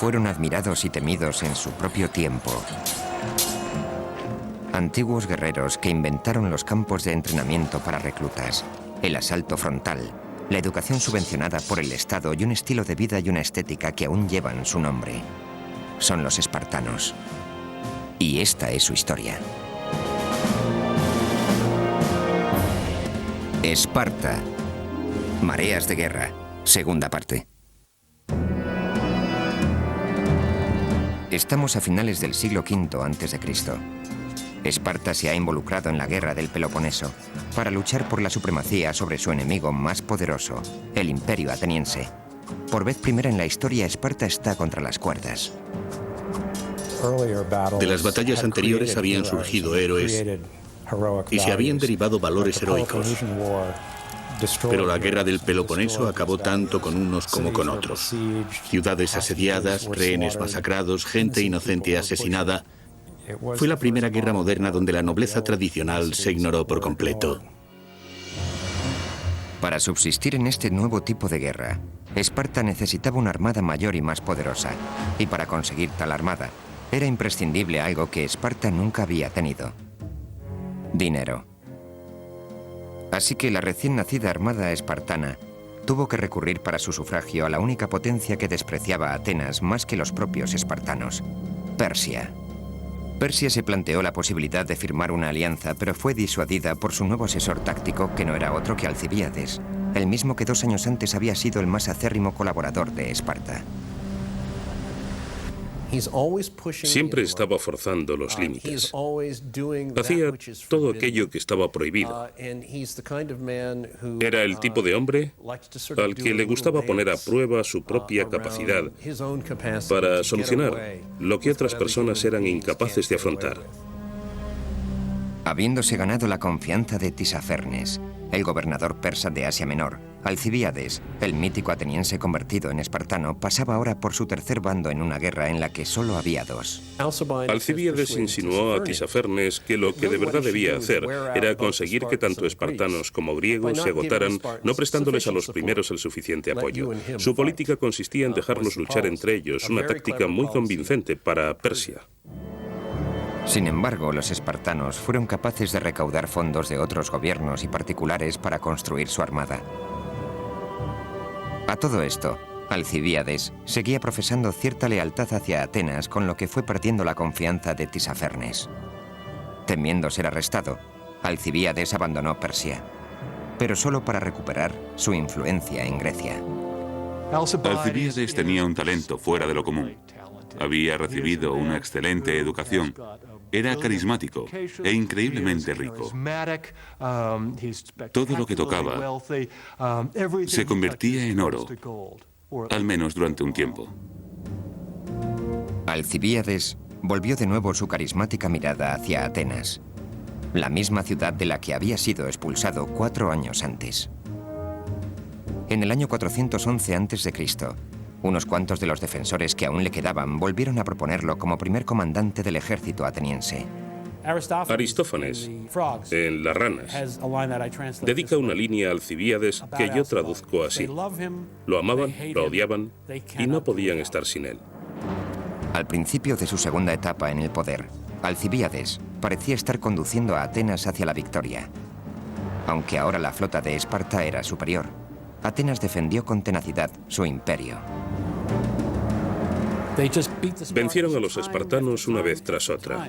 fueron admirados y temidos en su propio tiempo. Antiguos guerreros que inventaron los campos de entrenamiento para reclutas, el asalto frontal, la educación subvencionada por el Estado y un estilo de vida y una estética que aún llevan su nombre. Son los espartanos. Y esta es su historia. Esparta. Mareas de guerra. Segunda parte. Estamos a finales del siglo V a.C. Esparta se ha involucrado en la guerra del Peloponeso para luchar por la supremacía sobre su enemigo más poderoso, el Imperio ateniense. Por vez primera en la historia, Esparta está contra las cuerdas. De las batallas anteriores habían surgido héroes y se habían derivado valores heroicos. Pero la guerra del Peloponeso acabó tanto con unos como con otros. Ciudades asediadas, rehenes masacrados, gente inocente asesinada. Fue la primera guerra moderna donde la nobleza tradicional se ignoró por completo. Para subsistir en este nuevo tipo de guerra, Esparta necesitaba una armada mayor y más poderosa. Y para conseguir tal armada, era imprescindible algo que Esparta nunca había tenido: dinero. Así que la recién nacida armada espartana tuvo que recurrir para su sufragio a la única potencia que despreciaba a Atenas más que los propios espartanos: Persia. Persia se planteó la posibilidad de firmar una alianza, pero fue disuadida por su nuevo asesor táctico, que no era otro que Alcibíades, el mismo que 2 años antes había sido el más acérrimo colaborador de Esparta. Siempre estaba forzando los límites. Hacía todo aquello que estaba prohibido. Era el tipo de hombre al que le gustaba poner a prueba su propia capacidad para solucionar lo que otras personas eran incapaces de afrontar. Habiéndose ganado la confianza de Tisafernes, el gobernador persa de Asia Menor, Alcibíades, el mítico ateniense convertido en espartano, pasaba ahora por su tercer bando en una guerra en la que solo había 2. Alcibíades insinuó a Tisafernes que lo que de verdad debía hacer era conseguir que tanto espartanos como griegos se agotaran, no prestándoles a los primeros el suficiente apoyo. Su política consistía en dejarlos luchar entre ellos, una táctica muy convincente para Persia. Sin embargo, los espartanos fueron capaces de recaudar fondos de otros gobiernos y particulares para construir su armada. A todo esto, Alcibíades seguía profesando cierta lealtad hacia Atenas, con lo que fue perdiendo la confianza de Tisafernes. Temiendo ser arrestado, Alcibíades abandonó Persia, pero solo para recuperar su influencia en Grecia. Alcibíades tenía un talento fuera de lo común. Había recibido una excelente educación. Era carismático e increíblemente rico. Todo lo que tocaba se convertía en oro, al menos durante un tiempo. Alcibíades volvió de nuevo su carismática mirada hacia Atenas, la misma ciudad de la que había sido expulsado 4 años antes. En el año 411 a.C., unos cuantos de los defensores que aún le quedaban volvieron a proponerlo como primer comandante del ejército ateniense. Aristófanes, en Las ranas, dedica una línea a Alcibíades que yo traduzco así: lo amaban, lo odiaban y no podían estar sin él. Al principio de su segunda etapa en el poder, Alcibíades parecía estar conduciendo a Atenas hacia la victoria. Aunque ahora la flota de Esparta era superior, Atenas defendió con tenacidad su imperio. Vencieron a los espartanos una vez tras otra.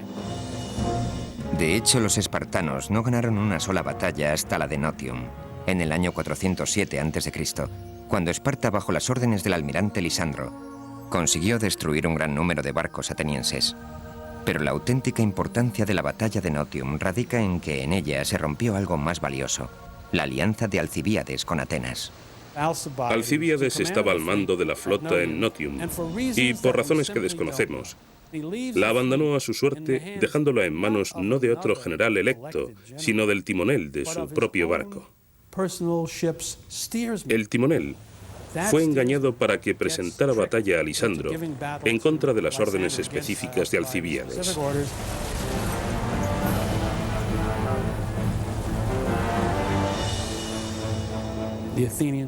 De hecho, los espartanos no ganaron una sola batalla hasta la de Notium, en el año 407 a.C., cuando Esparta, bajo las órdenes del almirante Lisandro, consiguió destruir un gran número de barcos atenienses. Pero la auténtica importancia de la batalla de Notium radica en que en ella se rompió algo más valioso: la alianza de Alcibíades con Atenas. Alcibíades estaba al mando de la flota en Notium y, por razones que desconocemos, la abandonó a su suerte, dejándola en manos no de otro general electo, sino del timonel de su propio barco. El timonel fue engañado para que presentara batalla a Lisandro en contra de las órdenes específicas de Alcibíades.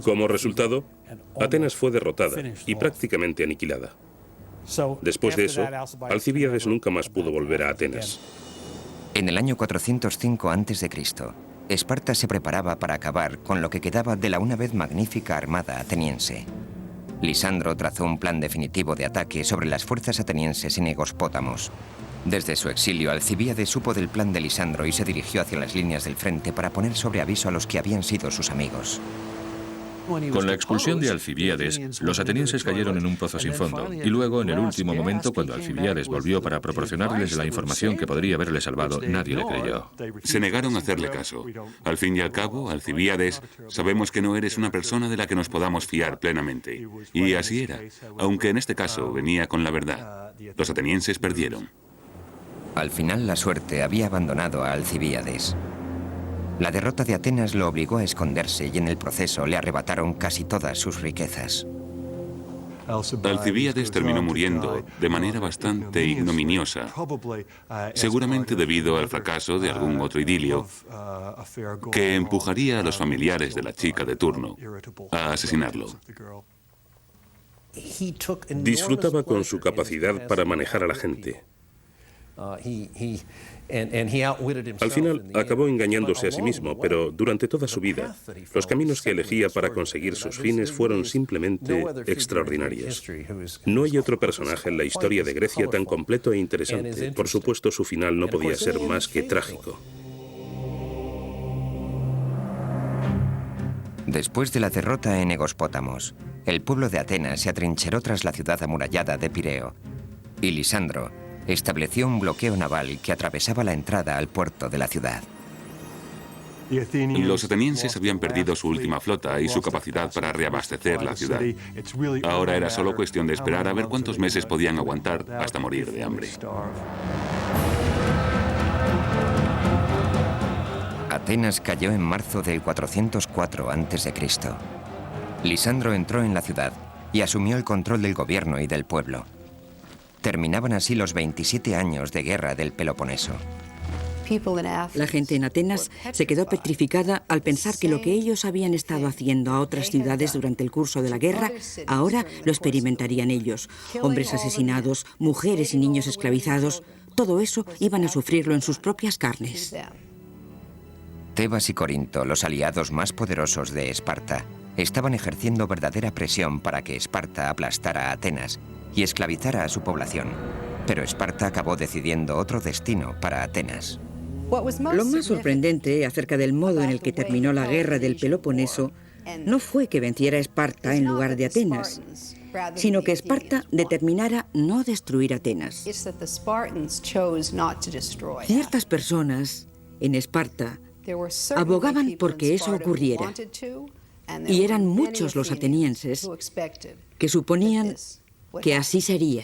Como resultado, Atenas fue derrotada y prácticamente aniquilada. Después de eso, Alcibíades nunca más pudo volver a Atenas. En el año 405 a.C., Esparta se preparaba para acabar con lo que quedaba de la una vez magnífica armada ateniense. Lisandro trazó un plan definitivo de ataque sobre las fuerzas atenienses en Egospótamos. Desde su exilio, Alcibíades supo del plan de Lisandro y se dirigió hacia las líneas del frente para poner sobre aviso a los que habían sido sus amigos. Con la expulsión de Alcibíades, los atenienses cayeron en un pozo sin fondo, y luego, en el último momento, cuando Alcibíades volvió para proporcionarles la información que podría haberle salvado, nadie le creyó. Se negaron a hacerle caso. Al fin y al cabo, Alcibíades, sabemos que no eres una persona de la que nos podamos fiar plenamente. Y así era, aunque en este caso venía con la verdad. Los atenienses perdieron. Al final, la suerte había abandonado a Alcibíades. La derrota de Atenas lo obligó a esconderse y en el proceso le arrebataron casi todas sus riquezas. Alcibíades terminó muriendo de manera bastante ignominiosa, seguramente debido al fracaso de algún otro idilio que empujaría a los familiares de la chica de turno a asesinarlo. Disfrutaba con su capacidad para manejar a la gente. Al final acabó engañándose a sí mismo, pero durante toda su vida, los caminos que elegía para conseguir sus fines fueron simplemente extraordinarios. No hay otro personaje en la historia de Grecia tan completo e interesante. Por supuesto, su final no podía ser más que trágico. Después de la derrota en Egospótamos, el pueblo de Atenas se atrincheró tras la ciudad amurallada de Pireo, y Lisandro estableció un bloqueo naval que atravesaba la entrada al puerto de la ciudad. Los atenienses habían perdido su última flota y su capacidad para reabastecer la ciudad. Ahora era solo cuestión de esperar a ver cuántos meses podían aguantar hasta morir de hambre. Atenas cayó en marzo del 404 a.C. Lisandro entró en la ciudad y asumió el control del gobierno y del pueblo. Terminaban así los 27 años de guerra del Peloponeso. La gente en Atenas se quedó petrificada al pensar que lo que ellos habían estado haciendo a otras ciudades durante el curso de la guerra, ahora lo experimentarían ellos. Hombres asesinados, mujeres y niños esclavizados, todo eso iban a sufrirlo en sus propias carnes. Tebas y Corinto, los aliados más poderosos de Esparta, estaban ejerciendo verdadera presión para que Esparta aplastara a Atenas y esclavizara a su población. Pero Esparta acabó decidiendo otro destino para Atenas. Lo más sorprendente acerca del modo en el que terminó la guerra del Peloponeso no fue que venciera Esparta en lugar de Atenas, sino que Esparta determinara no destruir Atenas. Ciertas personas en Esparta abogaban porque eso ocurriera, y eran muchos los atenienses que suponían que así sería.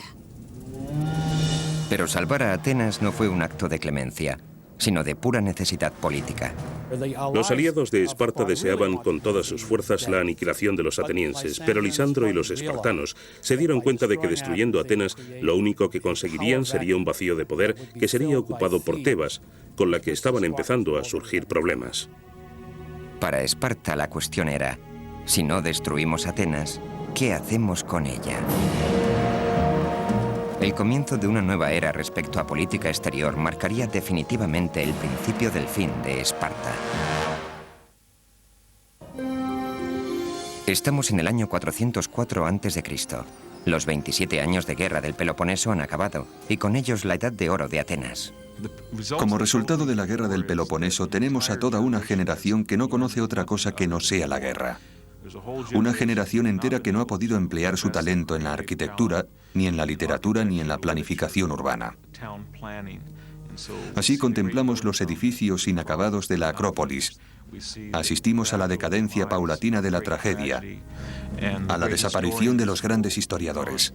Pero salvar a Atenas no fue un acto de clemencia, sino de pura necesidad política. Los aliados de Esparta deseaban con todas sus fuerzas la aniquilación de los atenienses, pero Lisandro y los espartanos se dieron cuenta de que destruyendo Atenas, lo único que conseguirían sería un vacío de poder que sería ocupado por Tebas, con la que estaban empezando a surgir problemas. Para Esparta la cuestión era, si no destruimos Atenas, ¿qué hacemos con ella? El comienzo de una nueva era respecto a política exterior marcaría definitivamente el principio del fin de Esparta. Estamos en el año 404 a.C. Los 27 años de guerra del Peloponeso han acabado, y con ellos la edad de oro de Atenas. Como resultado de la guerra del Peloponeso, tenemos a toda una generación que no conoce otra cosa que no sea la guerra. Una generación entera que no ha podido emplear su talento en la arquitectura, ni en la literatura, ni en la planificación urbana. Así contemplamos los edificios inacabados de la Acrópolis. Asistimos a la decadencia paulatina de la tragedia, a la desaparición de los grandes historiadores.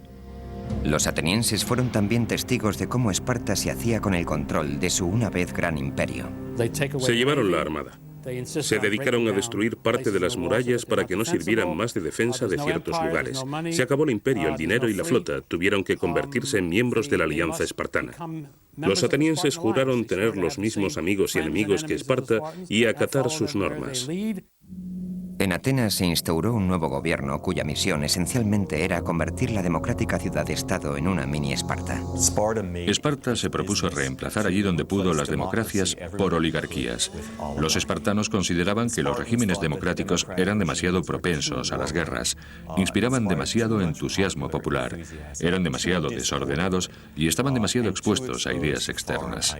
Los atenienses fueron también testigos de cómo Esparta se hacía con el control de su una vez gran imperio. Se llevaron la armada. Se dedicaron a destruir parte de las murallas para que no sirvieran más de defensa de ciertos lugares. Se acabó el imperio, el dinero y la flota. Tuvieron que convertirse en miembros de la alianza espartana. Los atenienses juraron tener los mismos amigos y enemigos que Esparta y acatar sus normas. En Atenas se instauró un nuevo gobierno cuya misión esencialmente era convertir la democrática ciudad-estado en una mini Esparta. Esparta se propuso reemplazar allí donde pudo las democracias por oligarquías. Los espartanos consideraban que los regímenes democráticos eran demasiado propensos a las guerras, inspiraban demasiado entusiasmo popular, eran demasiado desordenados y estaban demasiado expuestos a ideas externas.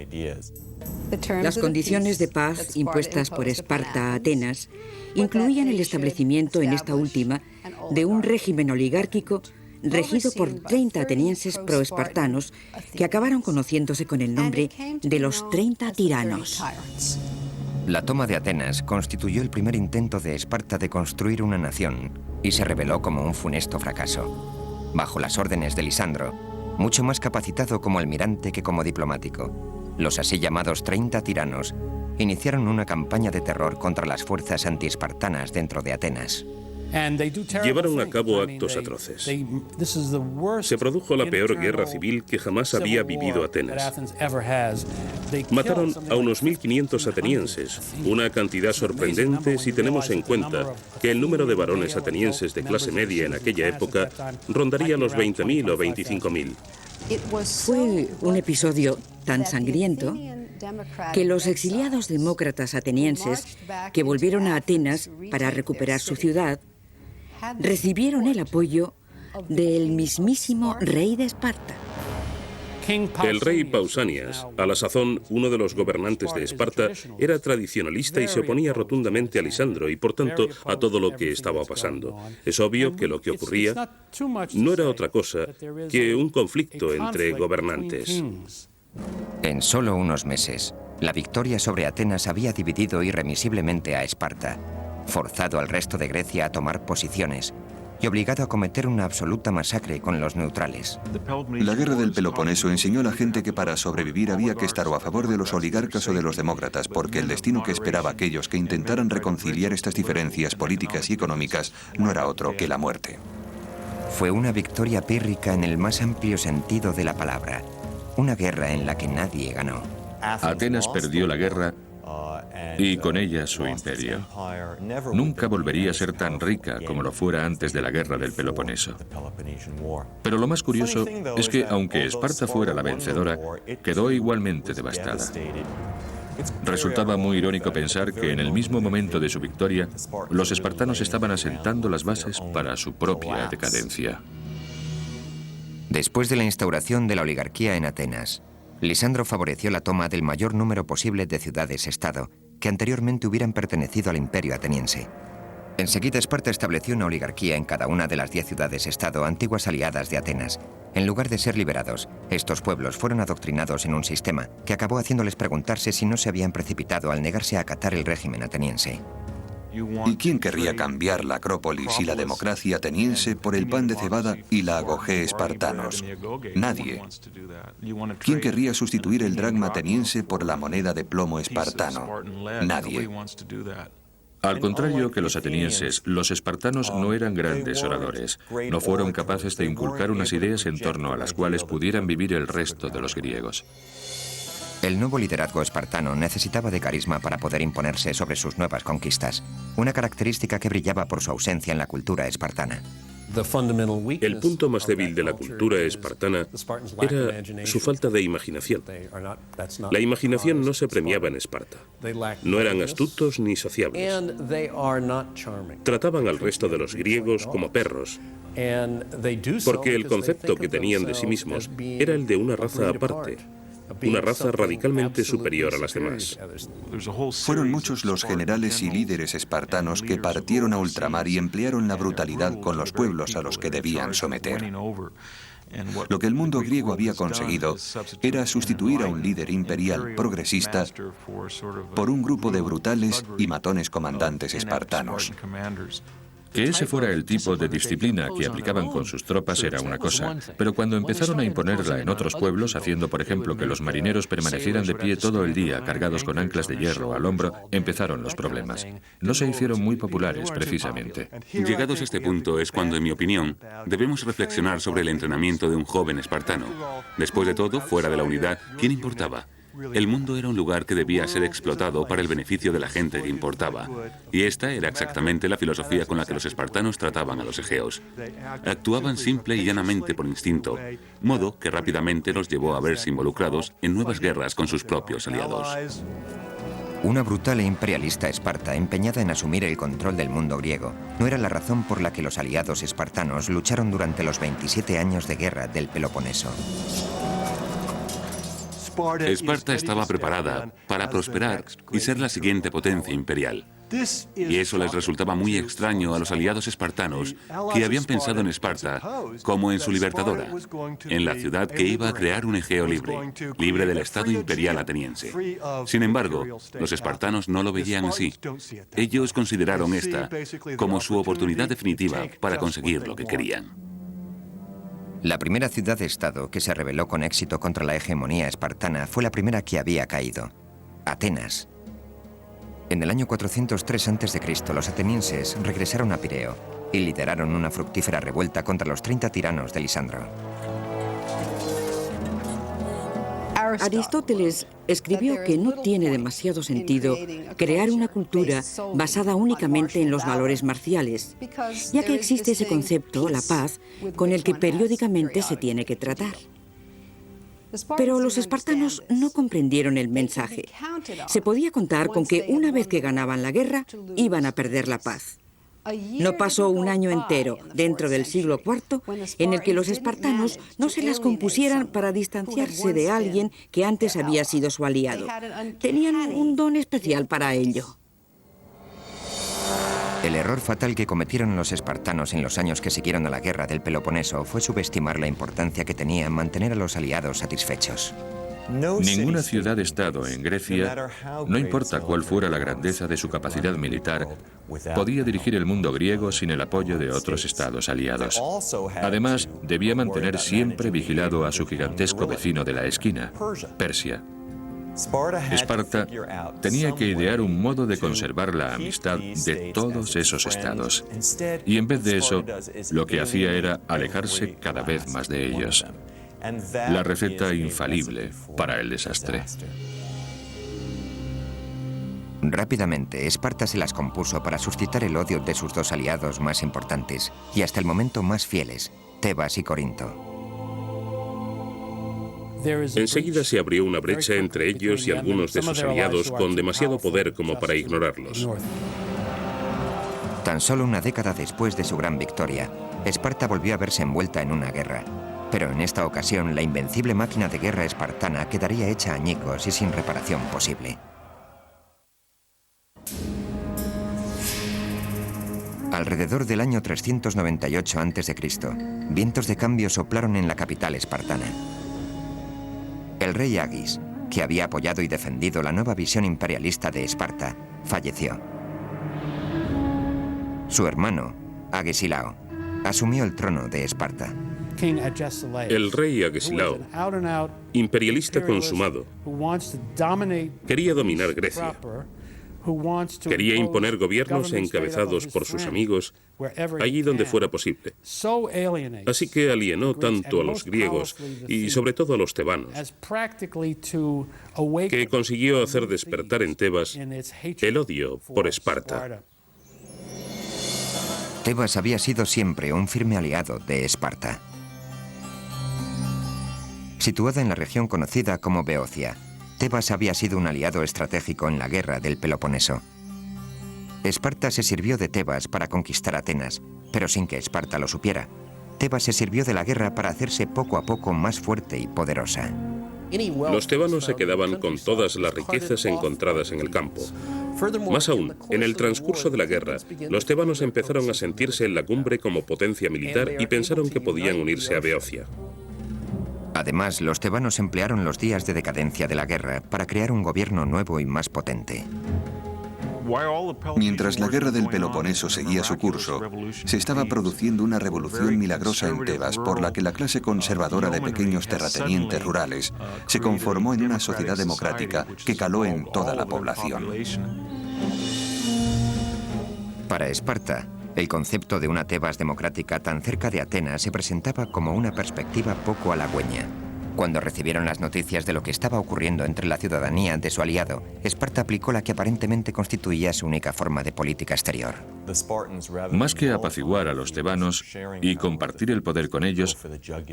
Las condiciones de paz impuestas por Esparta a Atenas incluían el establecimiento en esta última de un régimen oligárquico regido por 30 atenienses proespartanos que acabaron conociéndose con el nombre de los 30 tiranos. La toma de Atenas constituyó el primer intento de Esparta de construir una nación y se reveló como un funesto fracaso. Bajo las órdenes de Lisandro, mucho más capacitado como almirante que como diplomático, los así llamados 30 tiranos iniciaron una campaña de terror contra las fuerzas antiespartanas dentro de Atenas. Llevaron a cabo actos atroces. Se produjo la peor guerra civil que jamás había vivido Atenas. Mataron a unos 1.500 atenienses, una cantidad sorprendente si tenemos en cuenta que el número de varones atenienses de clase media en aquella época rondaría los 20.000 o 25.000. Fue un episodio tan sangriento que los exiliados demócratas atenienses que volvieron a Atenas para recuperar su ciudad recibieron el apoyo del mismísimo rey de Esparta. El rey Pausanias, a la sazón uno de los gobernantes de Esparta, era tradicionalista y se oponía rotundamente a Lisandro y, por tanto, a todo lo que estaba pasando. Es obvio que lo que ocurría no era otra cosa que un conflicto entre gobernantes. En solo unos meses, la victoria sobre Atenas había dividido irremisiblemente a Esparta, forzado al resto de Grecia a tomar posiciones y obligado a cometer una absoluta masacre con los neutrales. La guerra del Peloponeso enseñó a la gente que para sobrevivir había que estar o a favor de los oligarcas o de los demócratas, porque el destino que esperaba a aquellos que intentaran reconciliar estas diferencias políticas y económicas no era otro que la muerte. Fue una victoria pírrica en el más amplio sentido de la palabra, una guerra en la que nadie ganó. Atenas perdió la guerra y con ella su imperio. Nunca volvería a ser tan rica como lo fuera antes de la guerra del Peloponeso. Pero lo más curioso es que, aunque Esparta fuera la vencedora, quedó igualmente devastada. Resultaba muy irónico pensar que en el mismo momento de su victoria, los espartanos estaban asentando las bases para su propia decadencia. Después de la instauración de la oligarquía en Atenas, Lisandro favoreció la toma del mayor número posible de ciudades-estado que anteriormente hubieran pertenecido al imperio ateniense. Enseguida Esparta estableció una oligarquía en cada una de las 10 ciudades-estado antiguas aliadas de Atenas. En lugar de ser liberados, estos pueblos fueron adoctrinados en un sistema que acabó haciéndoles preguntarse si no se habían precipitado al negarse a acatar el régimen ateniense. ¿Y quién querría cambiar la Acrópolis y la democracia ateniense por el pan de cebada y la agogé espartanos? Nadie. ¿Quién querría sustituir el dracma ateniense por la moneda de plomo espartano? Nadie. Al contrario que los atenienses, los espartanos no eran grandes oradores. No fueron capaces de inculcar unas ideas en torno a las cuales pudieran vivir el resto de los griegos. El nuevo liderazgo espartano necesitaba de carisma para poder imponerse sobre sus nuevas conquistas, una característica que brillaba por su ausencia en la cultura espartana. El punto más débil de la cultura espartana era su falta de imaginación. La imaginación no se premiaba en Esparta. No eran astutos ni sociables. Trataban al resto de los griegos como perros, porque el concepto que tenían de sí mismos era el de una raza aparte, una raza radicalmente superior a las demás. Fueron muchos los generales y líderes espartanos que partieron a ultramar y emplearon la brutalidad con los pueblos a los que debían someter. Lo que el mundo griego había conseguido era sustituir a un líder imperial progresista por un grupo de brutales y matones comandantes espartanos. Que ese fuera el tipo de disciplina que aplicaban con sus tropas era una cosa, pero cuando empezaron a imponerla en otros pueblos, haciendo por ejemplo que los marineros permanecieran de pie todo el día cargados con anclas de hierro al hombro, empezaron los problemas. No se hicieron muy populares precisamente. Llegados a este punto es cuando, en mi opinión, debemos reflexionar sobre el entrenamiento de un joven espartano. Después de todo, fuera de la unidad, ¿quién importaba? El mundo era un lugar que debía ser explotado para el beneficio de la gente que importaba. Y esta era exactamente la filosofía con la que los espartanos trataban a los egeos. Actuaban simple y llanamente por instinto, modo que rápidamente los llevó a verse involucrados en nuevas guerras con sus propios aliados. Una brutal e imperialista Esparta empeñada en asumir el control del mundo griego no era la razón por la que los aliados espartanos lucharon durante los 27 años de guerra del Peloponeso. Esparta estaba preparada para prosperar y ser la siguiente potencia imperial. Y eso les resultaba muy extraño a los aliados espartanos, que habían pensado en Esparta como en su libertadora, en la ciudad que iba a crear un Egeo libre, libre del Estado imperial ateniense. Sin embargo, los espartanos no lo veían así. Ellos consideraron esta como su oportunidad definitiva para conseguir lo que querían. La primera ciudad-estado que se rebeló con éxito contra la hegemonía espartana fue la primera que había caído: Atenas. En el año 403 a.C., los atenienses regresaron a Pireo y lideraron una fructífera revuelta contra los 30 tiranos de Lisandro. Aristóteles escribió que no tiene demasiado sentido crear una cultura basada únicamente en los valores marciales, ya que existe ese concepto, la paz, con el que periódicamente se tiene que tratar. Pero los espartanos no comprendieron el mensaje. Se podía contar con que una vez que ganaban la guerra, iban a perder la paz. No pasó un año entero, dentro del siglo IV, en el que los espartanos no se las compusieran para distanciarse de alguien que antes había sido su aliado. Tenían un don especial para ello. El error fatal que cometieron los espartanos en los años que siguieron a la guerra del Peloponeso fue subestimar la importancia que tenía mantener a los aliados satisfechos. Ninguna ciudad-estado en Grecia, no importa cuál fuera la grandeza de su capacidad militar, podía dirigir el mundo griego sin el apoyo de otros estados aliados. Además, debía mantener siempre vigilado a su gigantesco vecino de la esquina, Persia. Esparta tenía que idear un modo de conservar la amistad de todos esos estados. Y en vez de eso, lo que hacía era alejarse cada vez más de ellos. La receta infalible para el desastre. Rápidamente, Esparta se las compuso para suscitar el odio de sus dos aliados más importantes y hasta el momento más fieles, Tebas y Corinto. Enseguida se abrió una brecha entre ellos y algunos de sus aliados con demasiado poder como para ignorarlos. Tan solo una década después de su gran victoria, Esparta volvió a verse envuelta en una guerra. Pero en esta ocasión, la invencible máquina de guerra espartana quedaría hecha añicos y sin reparación posible. Alrededor del año 398 a.C., vientos de cambio soplaron en la capital espartana. El rey Agis, que había apoyado y defendido la nueva visión imperialista de Esparta, falleció. Su hermano, Agesilao, asumió el trono de Esparta. El rey Agesilao, imperialista consumado, quería dominar Grecia. Quería imponer gobiernos encabezados por sus amigos allí donde fuera posible. Así que alienó tanto a los griegos y sobre todo a los tebanos, que consiguió hacer despertar en Tebas el odio por Esparta. Tebas había sido siempre un firme aliado de Esparta. Situada en la región conocida como Beocia, Tebas había sido un aliado estratégico en la guerra del Peloponeso. Esparta se sirvió de Tebas para conquistar Atenas, pero sin que Esparta lo supiera. Tebas se sirvió de la guerra para hacerse poco a poco más fuerte y poderosa. Los tebanos se quedaban con todas las riquezas encontradas en el campo. Más aún, en el transcurso de la guerra, los tebanos empezaron a sentirse en la cumbre como potencia militar y pensaron que podían unirse a Beocia. Además, los tebanos emplearon los días de decadencia de la guerra para crear un gobierno nuevo y más potente. Mientras la guerra del Peloponeso seguía su curso, se estaba produciendo una revolución milagrosa en Tebas por la que la clase conservadora de pequeños terratenientes rurales se conformó en una sociedad democrática que caló en toda la población. Para Esparta, el concepto de una Tebas democrática tan cerca de Atenas se presentaba como una perspectiva poco halagüeña. Cuando recibieron las noticias de lo que estaba ocurriendo entre la ciudadanía de su aliado, Esparta aplicó la que aparentemente constituía su única forma de política exterior. Más que apaciguar a los tebanos y compartir el poder con ellos,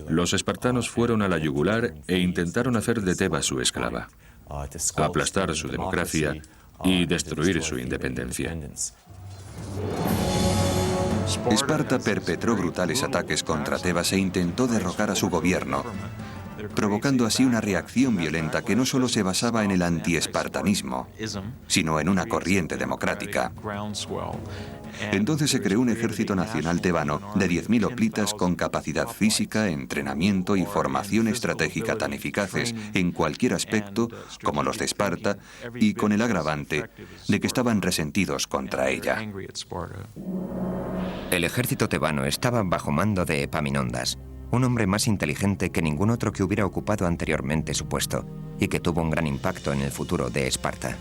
los espartanos fueron a la yugular e intentaron hacer de Tebas su esclava, aplastar su democracia y destruir su independencia. Esparta perpetró brutales ataques contra Tebas e intentó derrocar a su gobierno, provocando así una reacción violenta que no solo se basaba en el antiespartanismo, sino en una corriente democrática. Entonces se creó un ejército nacional tebano de 10.000 hoplitas con capacidad física, entrenamiento y formación estratégica tan eficaces en cualquier aspecto como los de Esparta, y con el agravante de que estaban resentidos contra ella. El ejército tebano estaba bajo mando de Epaminondas, un hombre más inteligente que ningún otro que hubiera ocupado anteriormente su puesto, y que tuvo un gran impacto en el futuro de Esparta.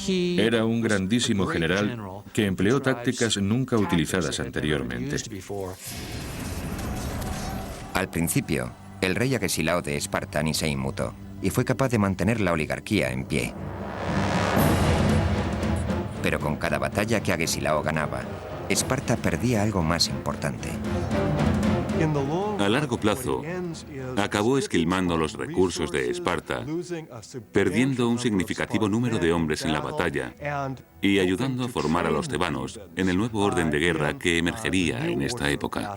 Era un grandísimo general que empleó tácticas nunca utilizadas anteriormente. Al principio, el rey Agesilao de Esparta ni se inmutó, y fue capaz de mantener la oligarquía en pie. Pero con cada batalla que Agesilao ganaba, Esparta perdía algo más importante. A largo plazo, acabó esquilmando los recursos de Esparta, perdiendo un significativo número de hombres en la batalla y ayudando a formar a los tebanos en el nuevo orden de guerra que emergería en esta época.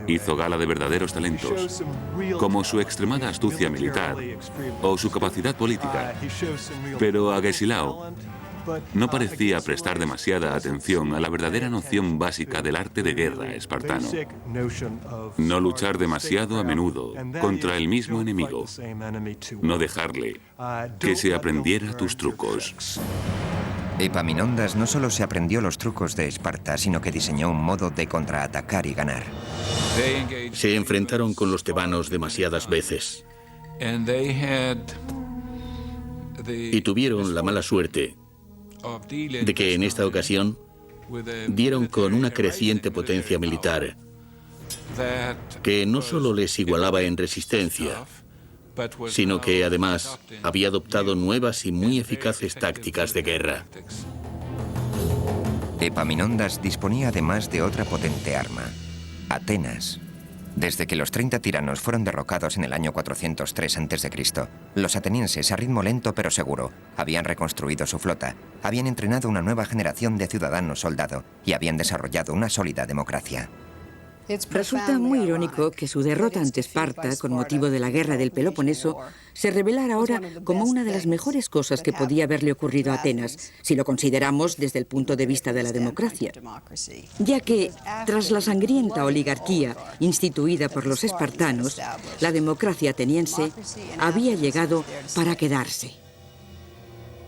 Hizo gala de verdaderos talentos, como su extremada astucia militar o su capacidad política, pero Agesilao no parecía prestar demasiada atención a la verdadera noción básica del arte de guerra espartano. No luchar demasiado a menudo contra el mismo enemigo. No dejarle que se aprendiera tus trucos. Epaminondas no solo se aprendió los trucos de Esparta, sino que diseñó un modo de contraatacar y ganar. Se enfrentaron con los tebanos demasiadas veces y tuvieron la mala suerte de que en esta ocasión dieron con una creciente potencia militar que no solo les igualaba en resistencia, sino que además había adoptado nuevas y muy eficaces tácticas de guerra. Epaminondas disponía además de otra potente arma, Atenas. Desde que los 30 tiranos fueron derrocados en el año 403 a.C., los atenienses, a ritmo lento pero seguro, habían reconstruido su flota, habían entrenado una nueva generación de ciudadanos soldado y habían desarrollado una sólida democracia. Resulta muy irónico que su derrota ante Esparta, con motivo de la guerra del Peloponeso, se revelara ahora como una de las mejores cosas que podía haberle ocurrido a Atenas, si lo consideramos desde el punto de vista de la democracia. Ya que, tras la sangrienta oligarquía instituida por los espartanos, la democracia ateniense había llegado para quedarse.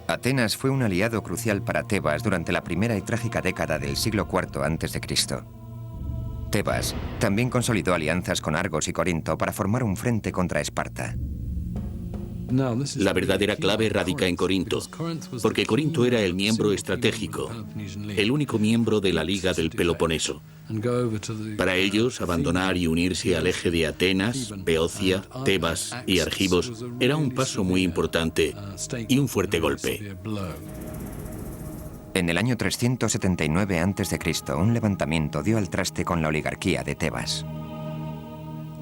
Atenas fue un aliado crucial para Tebas durante la primera y trágica década del siglo IV a.C. Tebas también consolidó alianzas con Argos y Corinto para formar un frente contra Esparta. La verdadera clave radica en Corinto, porque Corinto era el miembro estratégico, el único miembro de la Liga del Peloponeso. Para ellos, abandonar y unirse al eje de Atenas, Beocia, Tebas y Argivos era un paso muy importante y un fuerte golpe. En el año 379 a.C., un levantamiento dio al traste con la oligarquía de Tebas.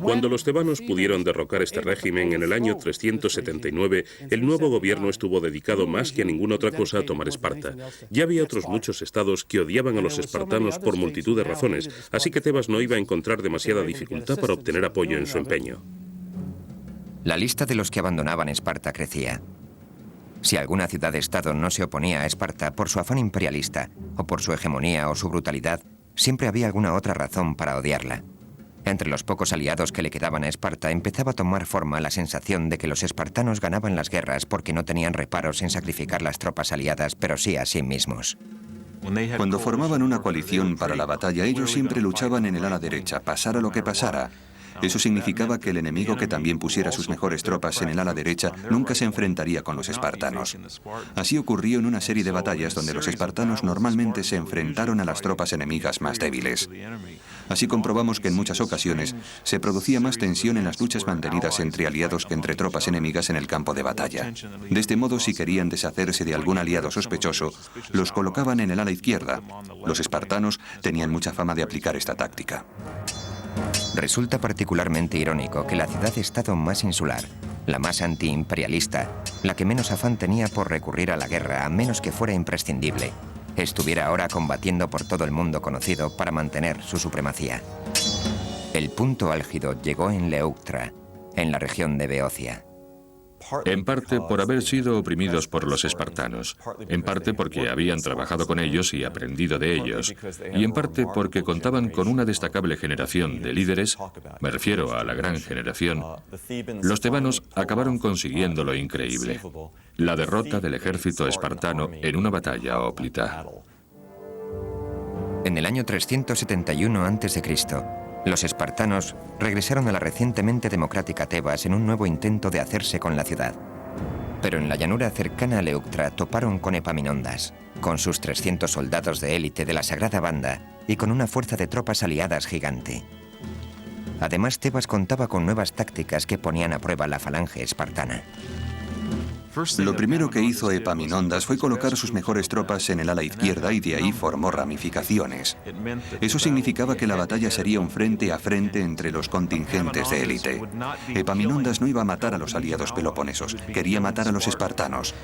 Cuando los tebanos pudieron derrocar este régimen en el año 379, el nuevo gobierno estuvo dedicado más que a ninguna otra cosa a tomar Esparta. Ya había otros muchos estados que odiaban a los espartanos por multitud de razones, así que Tebas no iba a encontrar demasiada dificultad para obtener apoyo en su empeño. La lista de los que abandonaban Esparta crecía. Si alguna ciudad-estado no se oponía a Esparta por su afán imperialista, o por su hegemonía o su brutalidad, siempre había alguna otra razón para odiarla. Entre los pocos aliados que le quedaban a Esparta empezaba a tomar forma la sensación de que los espartanos ganaban las guerras porque no tenían reparos en sacrificar las tropas aliadas, pero sí a sí mismos. Cuando formaban una coalición para la batalla, ellos siempre luchaban en el ala derecha, pasara lo que pasara. Eso significaba que el enemigo que también pusiera sus mejores tropas en el ala derecha nunca se enfrentaría con los espartanos. Así ocurrió en una serie de batallas donde los espartanos normalmente se enfrentaron a las tropas enemigas más débiles. Así comprobamos que en muchas ocasiones se producía más tensión en las luchas mantenidas entre aliados que entre tropas enemigas en el campo de batalla. De este modo, si querían deshacerse de algún aliado sospechoso, los colocaban en el ala izquierda. Los espartanos tenían mucha fama de aplicar esta táctica. Resulta particularmente irónico que la ciudad-estado más insular, la más antiimperialista, la que menos afán tenía por recurrir a la guerra a menos que fuera imprescindible, estuviera ahora combatiendo por todo el mundo conocido para mantener su supremacía. El punto álgido llegó en Leuctra, en la región de Beocia. En parte por haber sido oprimidos por los espartanos, en parte porque habían trabajado con ellos y aprendido de ellos, y en parte porque contaban con una destacable generación de líderes, me refiero a la gran generación. Los tebanos acabaron consiguiendo lo increíble, la derrota del ejército espartano en una batalla hóplita. En el año 371 a.C., los espartanos regresaron a la recientemente democrática Tebas en un nuevo intento de hacerse con la ciudad. Pero en la llanura cercana a Leuctra toparon con Epaminondas, con sus 300 soldados de élite de la Sagrada Banda y con una fuerza de tropas aliadas gigante. Además, Tebas contaba con nuevas tácticas que ponían a prueba la falange espartana. Lo primero que hizo Epaminondas fue colocar sus mejores tropas en el ala izquierda y de ahí formó ramificaciones. Eso significaba que la batalla sería un frente a frente entre los contingentes de élite. Epaminondas no iba a matar a los aliados peloponesos, quería matar a los espartanos.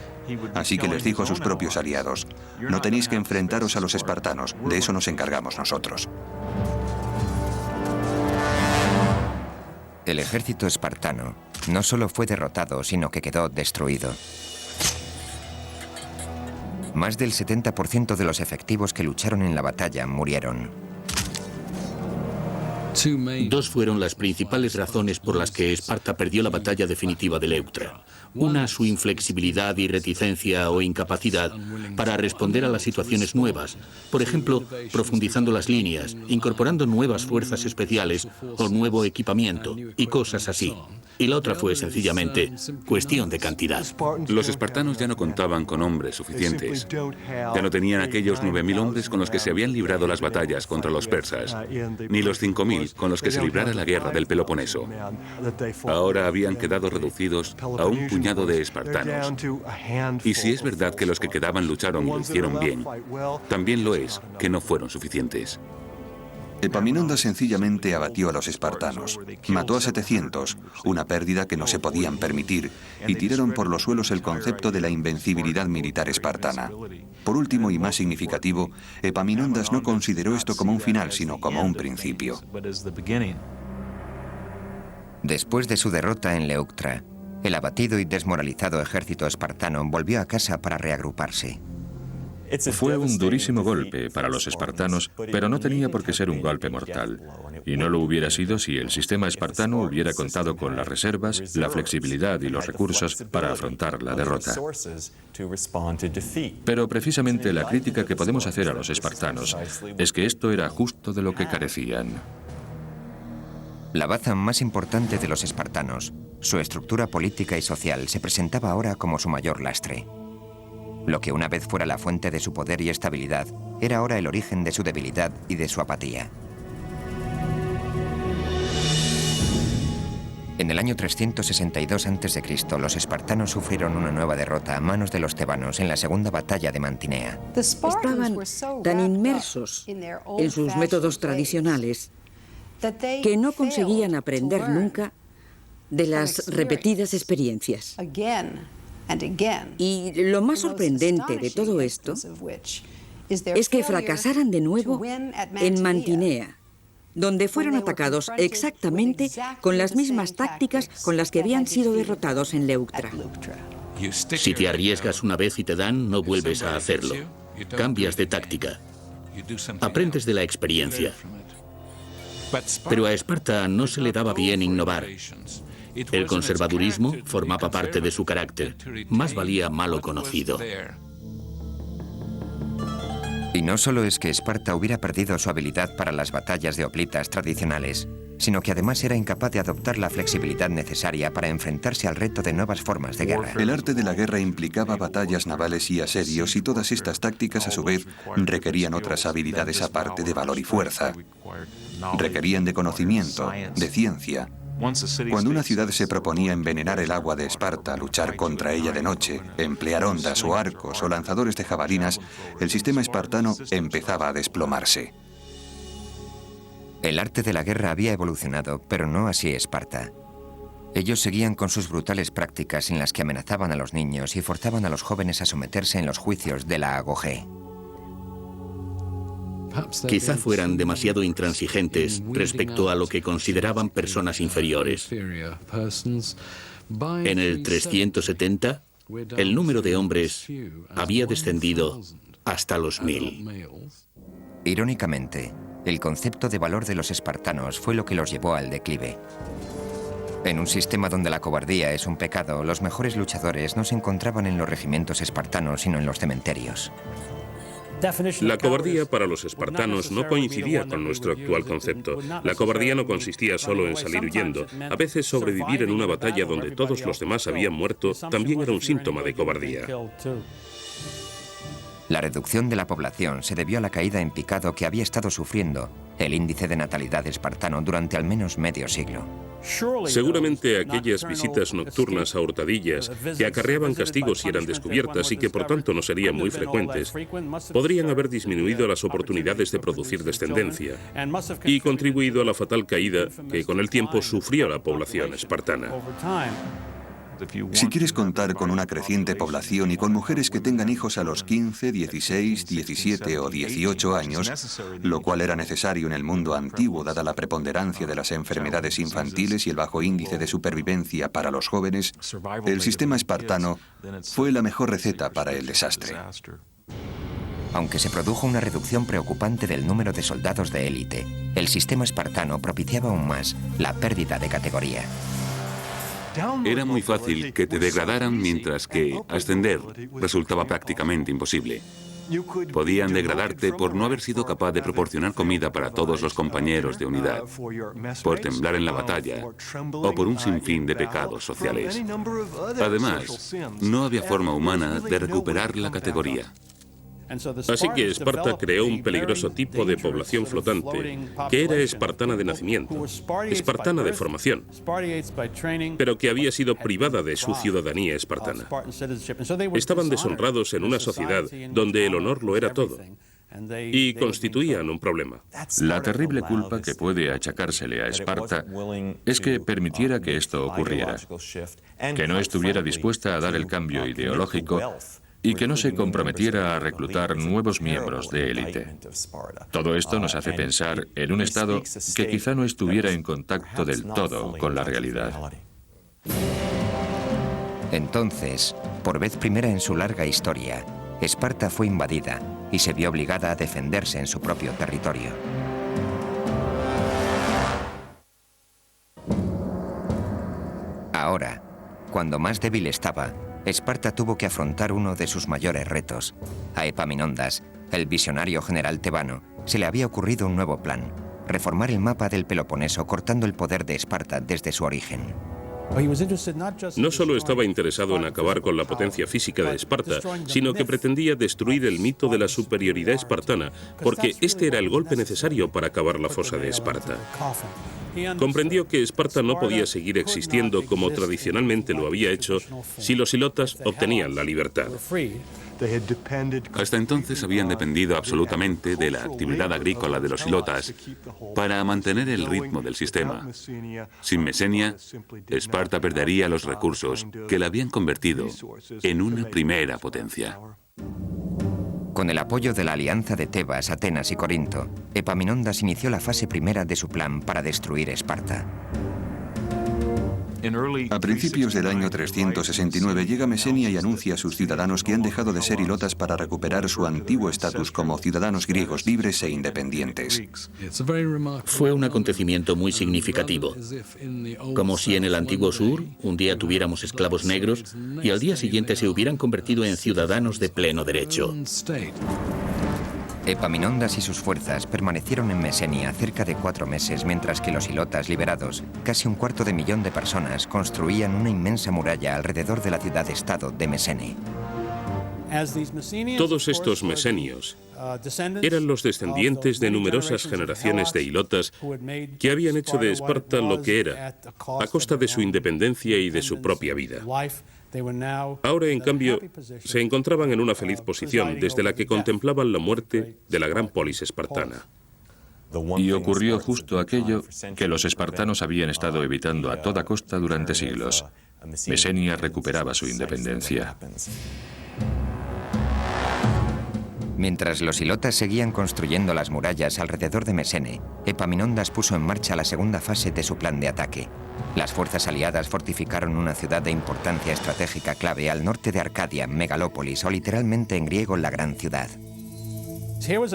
Así que les dijo a sus propios aliados: no tenéis que enfrentaros a los espartanos, de eso nos encargamos nosotros. El ejército espartano no solo fue derrotado, sino que quedó destruido. Más del 70% de los efectivos que lucharon en la batalla murieron. Dos fueron las principales razones por las que Esparta perdió la batalla definitiva de Leuctra. Una, su inflexibilidad y reticencia o incapacidad para responder a las situaciones nuevas, por ejemplo, profundizando las líneas, incorporando nuevas fuerzas especiales o nuevo equipamiento y cosas así. Y la otra fue sencillamente cuestión de cantidad. Los espartanos ya no contaban con hombres suficientes. Ya no tenían aquellos 9.000 hombres con los que se habían librado las batallas contra los persas, ni los 5.000 con los que se librara la guerra del Peloponeso. Ahora habían quedado reducidos a un puñado de espartanos. Y si es verdad que los que quedaban lucharon y lo hicieron bien, también lo es que no fueron suficientes. Epaminondas sencillamente abatió a los espartanos. Mató a 700, una pérdida que no se podían permitir, y tiraron por los suelos el concepto de la invencibilidad militar espartana. Por último y más significativo, Epaminondas no consideró esto como un final, sino como un principio. Después de su derrota en Leuctra, el abatido y desmoralizado ejército espartano volvió a casa para reagruparse. Fue un durísimo golpe para los espartanos, pero no tenía por qué ser un golpe mortal. Y no lo hubiera sido si el sistema espartano hubiera contado con las reservas, la flexibilidad y los recursos para afrontar la derrota. Pero precisamente la crítica que podemos hacer a los espartanos es que esto era justo de lo que carecían. La baza más importante de los espartanos, su estructura política y social, se presentaba ahora como su mayor lastre. Lo que una vez fuera la fuente de su poder y estabilidad, era ahora el origen de su debilidad y de su apatía. En el año 362 a.C., los espartanos sufrieron una nueva derrota a manos de los tebanos en la segunda batalla de Mantinea. Estaban tan inmersos en sus métodos tradicionales que no conseguían aprender nunca de las repetidas experiencias. Y lo más sorprendente de todo esto es que fracasaran de nuevo en Mantinea, donde fueron atacados exactamente con las mismas tácticas con las que habían sido derrotados en Leuctra. Si te arriesgas una vez y te dan, no vuelves a hacerlo. Cambias de táctica. Aprendes de la experiencia. Pero a Esparta no se le daba bien innovar. El conservadurismo formaba parte de su carácter. Más valía malo conocido. Y no solo es que Esparta hubiera perdido su habilidad para las batallas de hoplitas tradicionales, sino que además era incapaz de adoptar la flexibilidad necesaria para enfrentarse al reto de nuevas formas de guerra. El arte de la guerra implicaba batallas navales y asedios, y todas estas tácticas, a su vez, requerían otras habilidades aparte de valor y fuerza. Requerían de conocimiento, de ciencia. Cuando una ciudad se proponía envenenar el agua de Esparta, luchar contra ella de noche, emplear ondas o arcos o lanzadores de jabalinas, el sistema espartano empezaba a desplomarse. El arte de la guerra había evolucionado, pero no así Esparta. Ellos seguían con sus brutales prácticas en las que amenazaban a los niños y forzaban a los jóvenes a someterse en los juicios de la agogé. Quizá fueran demasiado intransigentes respecto a lo que consideraban personas inferiores. En el 370, el número de hombres había descendido hasta los 1000. Irónicamente, el concepto de valor de los espartanos fue lo que los llevó al declive. En un sistema donde la cobardía es un pecado, los mejores luchadores no se encontraban en los regimientos espartanos, sino en los cementerios. La cobardía para los espartanos no coincidía con nuestro actual concepto. La cobardía no consistía solo en salir huyendo. A veces sobrevivir en una batalla donde todos los demás habían muerto también era un síntoma de cobardía. La reducción de la población se debió a la caída en picado que había estado sufriendo el índice de natalidad espartano durante al menos medio siglo. Seguramente aquellas visitas nocturnas a hurtadillas, que acarreaban castigos si eran descubiertas y que por tanto no serían muy frecuentes, podrían haber disminuido las oportunidades de producir descendencia y contribuido a la fatal caída que con el tiempo sufrió la población espartana. Si quieres contar con una creciente población y con mujeres que tengan hijos a los 15, 16, 17 o 18 años, lo cual era necesario en el mundo antiguo dada la preponderancia de las enfermedades infantiles y el bajo índice de supervivencia para los jóvenes, el sistema espartano fue la mejor receta para el desastre. Aunque se produjo una reducción preocupante del número de soldados de élite, el sistema espartano propiciaba aún más la pérdida de categoría. Era muy fácil que te degradaran, mientras que ascender resultaba prácticamente imposible. Podían degradarte por no haber sido capaz de proporcionar comida para todos los compañeros de unidad, por temblar en la batalla o por un sinfín de pecados sociales. Además, no había forma humana de recuperar la categoría. Así que Esparta creó un peligroso tipo de población flotante, que era espartana de nacimiento, espartana de formación, pero que había sido privada de su ciudadanía espartana. Estaban deshonrados en una sociedad donde el honor lo era todo, y constituían un problema. La terrible culpa que puede achacársele a Esparta es que permitiera que esto ocurriera, que no estuviera dispuesta a dar el cambio ideológico y que no se comprometiera a reclutar nuevos miembros de élite. Todo esto nos hace pensar en un Estado que quizá no estuviera en contacto del todo con la realidad. Entonces, por vez primera en su larga historia, Esparta fue invadida y se vio obligada a defenderse en su propio territorio. Ahora, cuando más débil estaba, Esparta tuvo que afrontar uno de sus mayores retos. A Epaminondas, el visionario general tebano, se le había ocurrido un nuevo plan: reformar el mapa del Peloponeso cortando el poder de Esparta desde su origen. No solo estaba interesado en acabar con la potencia física de Esparta, sino que pretendía destruir el mito de la superioridad espartana, porque este era el golpe necesario para acabar la fosa de Esparta. Comprendió que Esparta no podía seguir existiendo como tradicionalmente lo había hecho si los ilotas obtenían la libertad. Hasta entonces habían dependido absolutamente de la actividad agrícola de los ilotas para mantener el ritmo del sistema. Sin Mesenia, Esparta perdería los recursos que la habían convertido en una primera potencia. Con el apoyo de la alianza de Tebas, Atenas y Corinto, Epaminondas inició la fase primera de su plan para destruir Esparta. A principios del año 369 llega Mesenia y anuncia a sus ciudadanos que han dejado de ser ilotas para recuperar su antiguo estatus como ciudadanos griegos libres e independientes. Fue un acontecimiento muy significativo, como si en el antiguo sur un día tuviéramos esclavos negros y al día siguiente se hubieran convertido en ciudadanos de pleno derecho. Epaminondas y sus fuerzas permanecieron en Mesenia cerca de 4 meses, mientras que los hilotas liberados, casi 250.000 de personas, construían una inmensa muralla alrededor de la ciudad-estado de Mesene. Todos estos mesenios eran los descendientes de numerosas generaciones de hilotas que habían hecho de Esparta lo que era, a costa de su independencia y de su propia vida. Ahora, en cambio, se encontraban en una feliz posición desde la que contemplaban la muerte de la gran polis espartana. Y ocurrió justo aquello que los espartanos habían estado evitando a toda costa durante siglos. Mesenia recuperaba su independencia. Mientras los hilotas seguían construyendo las murallas alrededor de Mesene, Epaminondas puso en marcha la segunda fase de su plan de ataque. Las fuerzas aliadas fortificaron una ciudad de importancia estratégica clave al norte de Arcadia, Megalópolis, o literalmente en griego la gran ciudad.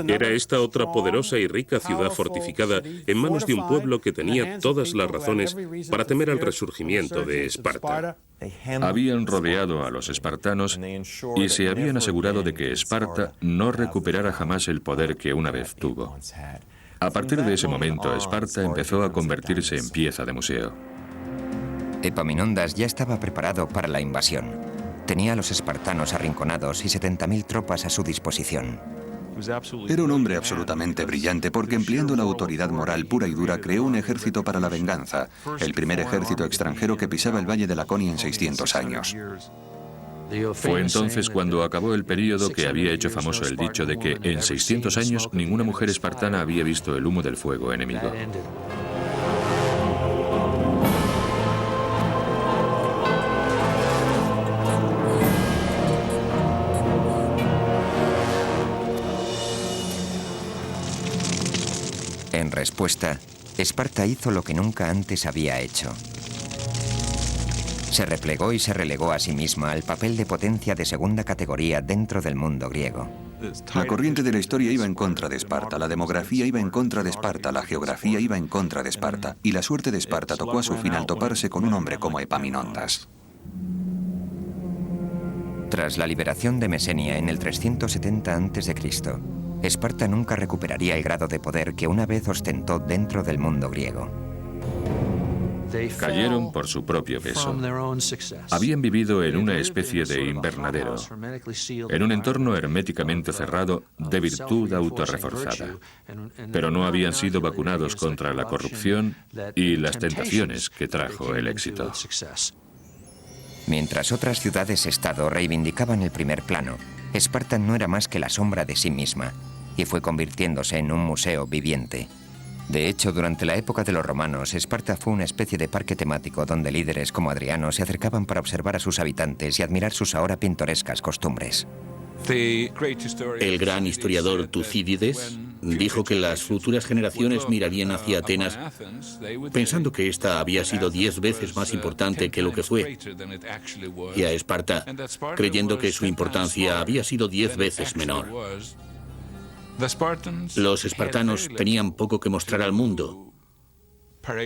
Era esta otra poderosa y rica ciudad fortificada en manos de un pueblo que tenía todas las razones para temer al resurgimiento de Esparta. Habían rodeado a los espartanos y se habían asegurado de que Esparta no recuperara jamás el poder que una vez tuvo. A partir de ese momento, Esparta empezó a convertirse en pieza de museo. Epaminondas ya estaba preparado para la invasión. Tenía a los espartanos arrinconados y 70.000 tropas a su disposición. Era un hombre absolutamente brillante porque, empleando la autoridad moral pura y dura, creó un ejército para la venganza, el primer ejército extranjero que pisaba el Valle de Laconia en 600 años. Fue entonces cuando acabó el período que había hecho famoso el dicho de que en 600 años ninguna mujer espartana había visto el humo del fuego enemigo. En respuesta, Esparta hizo lo que nunca antes había hecho. Se replegó y se relegó a sí misma al papel de potencia de segunda categoría dentro del mundo griego. La corriente de la historia iba en contra de Esparta, la demografía iba en contra de Esparta, la geografía iba en contra de Esparta, y la suerte de Esparta tocó a su fin al toparse con un hombre como Epaminondas. Tras la liberación de Mesenia en el 370 a.C., Esparta nunca recuperaría el grado de poder que una vez ostentó dentro del mundo griego. Cayeron por su propio peso. Habían vivido en una especie de invernadero, en un entorno herméticamente cerrado de virtud autorreforzada, pero no habían sido vacunados contra la corrupción y las tentaciones que trajo el éxito. Mientras otras ciudades-estado reivindicaban el primer plano, Esparta no era más que la sombra de sí misma, y fue convirtiéndose en un museo viviente. De hecho, durante la época de los romanos, Esparta fue una especie de parque temático donde líderes como Adriano se acercaban para observar a sus habitantes y admirar sus ahora pintorescas costumbres. El gran historiador Tucídides dijo que las futuras generaciones mirarían hacia Atenas pensando que ésta había sido 10 veces más importante que lo que fue, y a Esparta creyendo que su importancia había sido 10 veces menor. Los espartanos tenían poco que mostrar al mundo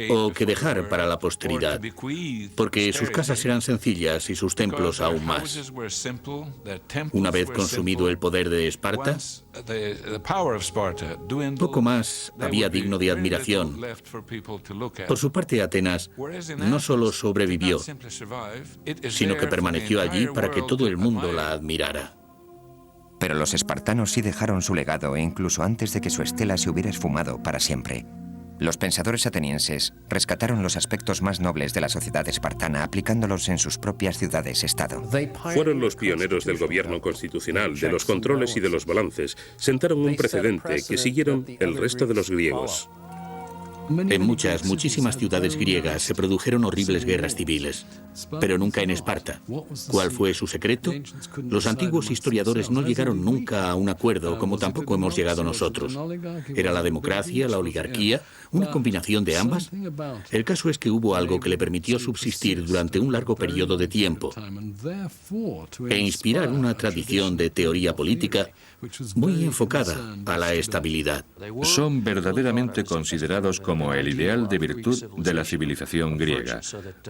o que dejar para la posteridad, porque sus casas eran sencillas y sus templos aún más. Una vez consumido el poder de Esparta, poco más había digno de admiración. Por su parte, Atenas no solo sobrevivió, sino que permaneció allí para que todo el mundo la admirara. Pero los espartanos sí dejaron su legado incluso antes de que su estela se hubiera esfumado para siempre. Los pensadores atenienses rescataron los aspectos más nobles de la sociedad espartana aplicándolos en sus propias ciudades-estado. Fueron los pioneros del gobierno constitucional, de los controles y de los balances. Sentaron un precedente que siguieron el resto de los griegos. En muchísimas ciudades griegas se produjeron horribles guerras civiles, pero nunca en Esparta. ¿Cuál fue su secreto? Los antiguos historiadores no llegaron nunca a un acuerdo, como tampoco hemos llegado nosotros. ¿Era la democracia, la oligarquía, una combinación de ambas? El caso es que hubo algo que le permitió subsistir durante un largo periodo de tiempo e inspirar una tradición de teoría política muy enfocada a la estabilidad. Son verdaderamente considerados como el ideal de virtud de la civilización griega,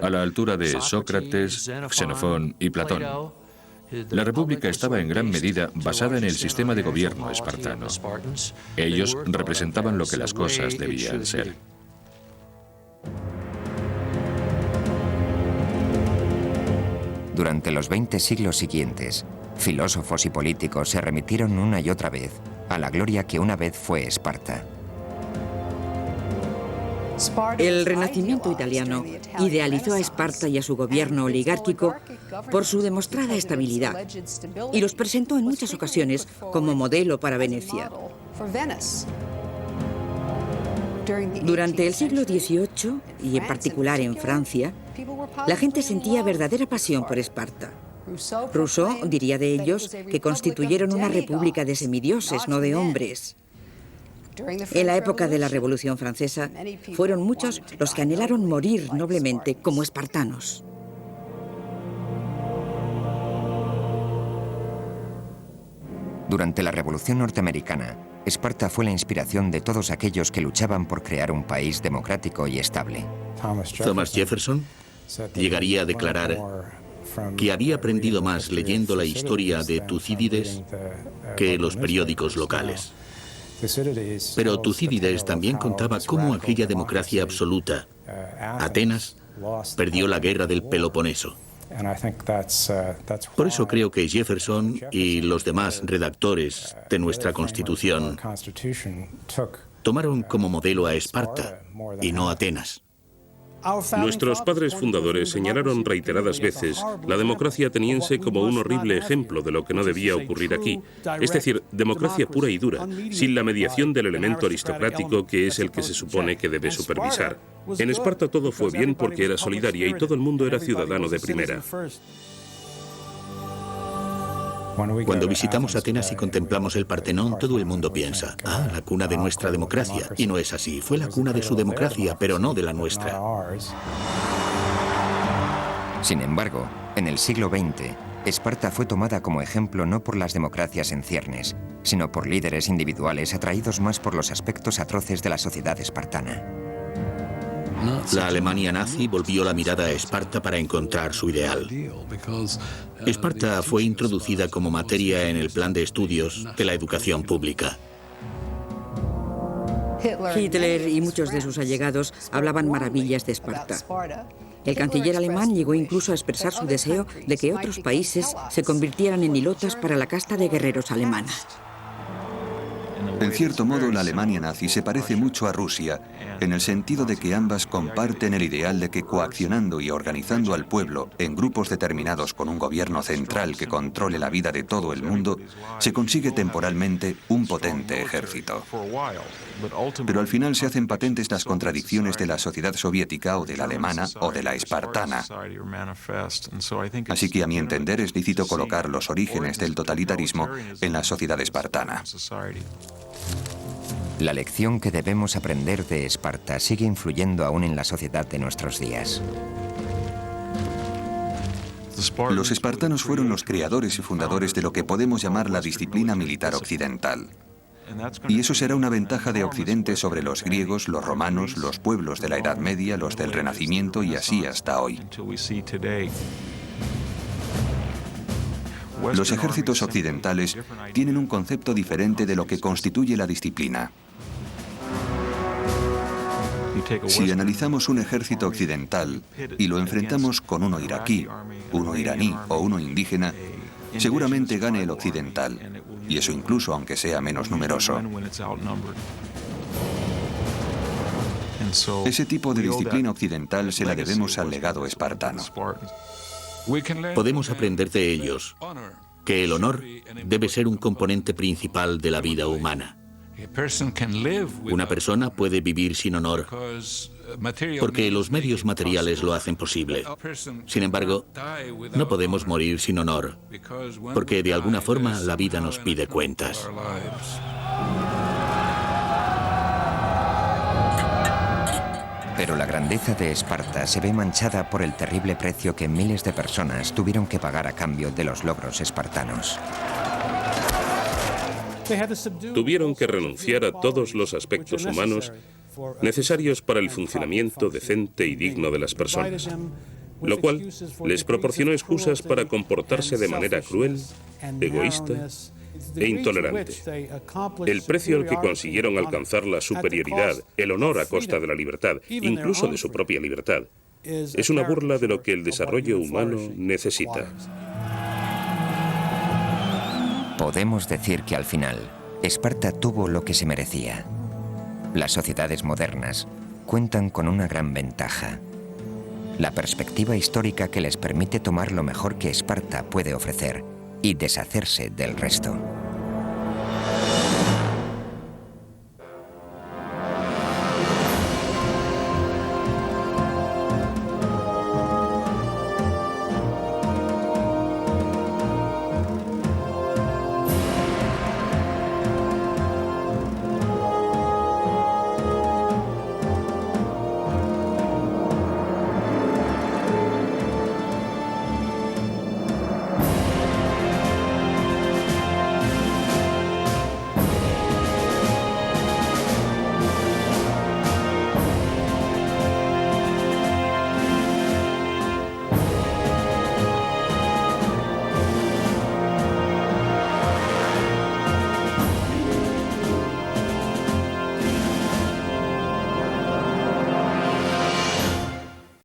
a la altura de Sócrates, Xenofón y Platón. La república estaba en gran medida basada en el sistema de gobierno espartano. Ellos representaban lo que las cosas debían ser. Durante los 20 siglos siguientes, filósofos y políticos se remitieron una y otra vez a la gloria que una vez fue Esparta. El Renacimiento italiano idealizó a Esparta y a su gobierno oligárquico por su demostrada estabilidad y los presentó en muchas ocasiones como modelo para Venecia. Durante el siglo XVIII, y en particular en Francia, la gente sentía verdadera pasión por Esparta. Rousseau diría de ellos que constituyeron una república de semidioses, no de hombres. En la época de la Revolución Francesa, fueron muchos los que anhelaron morir noblemente como espartanos. Durante la Revolución Norteamericana, Esparta fue la inspiración de todos aquellos que luchaban por crear un país democrático y estable. Thomas Jefferson llegaría a declarar que había aprendido más leyendo la historia de Tucídides que los periódicos locales. Pero Tucídides también contaba cómo aquella democracia absoluta, Atenas, perdió la guerra del Peloponeso. Por eso creo que Jefferson y los demás redactores de nuestra Constitución tomaron como modelo a Esparta y no a Atenas. Nuestros padres fundadores señalaron reiteradas veces la democracia ateniense como un horrible ejemplo de lo que no debía ocurrir aquí. Es decir, democracia pura y dura, sin la mediación del elemento aristocrático que es el que se supone que debe supervisar. En Esparta todo fue bien porque era solidaria y todo el mundo era ciudadano de primera. Cuando visitamos Atenas y contemplamos el Partenón, todo el mundo piensa, la cuna de nuestra democracia. Y no es así, fue la cuna de su democracia, pero no de la nuestra. Sin embargo, en el siglo XX, Esparta fue tomada como ejemplo no por las democracias en ciernes, sino por líderes individuales atraídos más por los aspectos atroces de la sociedad espartana. La Alemania nazi volvió la mirada a Esparta para encontrar su ideal. Esparta fue introducida como materia en el plan de estudios de la educación pública. Hitler y muchos de sus allegados hablaban maravillas de Esparta. El canciller alemán llegó incluso a expresar su deseo de que otros países se convirtieran en hilotas para la casta de guerreros alemana. En cierto modo, la Alemania nazi se parece mucho a Rusia, en el sentido de que ambas comparten el ideal de que coaccionando y organizando al pueblo en grupos determinados con un gobierno central que controle la vida de todo el mundo, se consigue temporalmente un potente ejército. Pero al final se hacen patentes las contradicciones de la sociedad soviética o de la alemana o de la espartana. Así que a mi entender es lícito colocar los orígenes del totalitarismo en la sociedad espartana. La lección que debemos aprender de Esparta sigue influyendo aún en la sociedad de nuestros días. Los espartanos fueron los creadores y fundadores de lo que podemos llamar la disciplina militar occidental. Y eso será una ventaja de Occidente sobre los griegos, los romanos, los pueblos de la Edad Media, los del Renacimiento y así hasta hoy. Los ejércitos occidentales tienen un concepto diferente de lo que constituye la disciplina. Si analizamos un ejército occidental y lo enfrentamos con uno iraquí, uno iraní o uno indígena, seguramente gane el occidental, y eso incluso aunque sea menos numeroso. Ese tipo de disciplina occidental se la debemos al legado espartano. Podemos aprender de ellos que el honor debe ser un componente principal de la vida humana. Una persona puede vivir sin honor porque los medios materiales lo hacen posible. Sin embargo, no podemos morir sin honor porque de alguna forma la vida nos pide cuentas. Pero la grandeza de Esparta se ve manchada por el terrible precio que miles de personas tuvieron que pagar a cambio de los logros espartanos. Tuvieron que renunciar a todos los aspectos humanos necesarios para el funcionamiento decente y digno de las personas. lo cual les proporcionó excusas para comportarse de manera cruel, egoísta e intolerante. El precio al que consiguieron alcanzar la superioridad, el honor a costa de la libertad, incluso de su propia libertad, es una burla de lo que el desarrollo humano necesita. Podemos decir que al final, Esparta tuvo lo que se merecía. Las sociedades modernas cuentan con una gran ventaja: la perspectiva histórica que les permite tomar lo mejor que Esparta puede ofrecer y deshacerse del resto.